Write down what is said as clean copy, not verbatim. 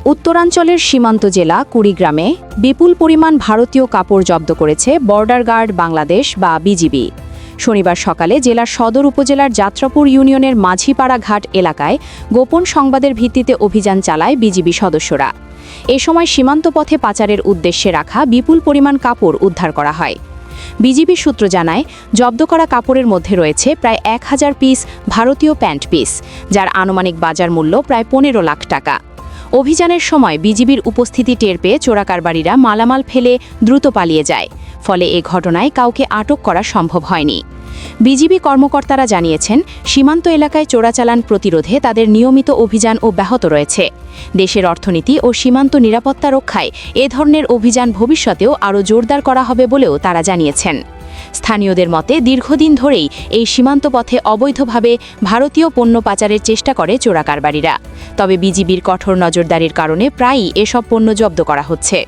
উত্তরাঞ্চলের সীমান্ত জেলা কুড়িগ্রামে বিপুল পরিমাণ ভারতীয় কাপড় জব্দ করেছে বর্ডার গার্ড বাংলাদেশ বা বিজিবি। শনিবার সকালে জেলার সদর উপজেলার যাত্রাপুর ইউনিয়নের মাঝিপাড়া ঘাট এলাকায় গোপন সংবাদের ভিত্তিতে অভিযান চালায় বিজিবি সদস্যরা। এ সময় সীমান্ত পথে পাচারের উদ্দেশ্যে রাখা বিপুল পরিমাণ কাপড় উদ্ধার করা হয়। বিজিবি সূত্র জানায়, জব্দ করা কাপড়ের মধ্যে রয়েছে প্রায় 1000 পিস ভারতীয় প্যান্ট পিস, যার আনুমানিক বাজার মূল্য প্রায় 15 লাখ টাকা। অভিযানের সময় বিজিবির উপস্থিতি টের পেয়ে চোরাকারবারিরা মালামাল ফেলে দ্রুত পালিয়ে যায়, ফলে এ ঘটনায় কাউকে আটক করা সম্ভব হয়নি। বিজিবি কর্মকর্তারা জানিয়েছেন, সীমান্ত এলাকায় চোরাচালান প্রতিরোধে তাদের নিয়মিত অভিযান অব্যাহত রয়েছে। দেশের অর্থনীতি ও সীমান্ত নিরাপত্তা রক্ষায় এ ধরনের অভিযান ভবিষ্যতেও আরও জোরদার করা হবে বলেও তারা জানিয়েছেন। স্থানীয়দের মতে, দীর্ঘদিন ধরেই এই সীমান্ত পথে অবৈধভাবে ভারতীয় পণ্য পাচারের চেষ্টা করে চোরাকারবারিরা। তবে বিজিবির কঠোর নজরদারির কারণে প্রায়ই এসব পণ্য জব্দ করা হচ্ছে।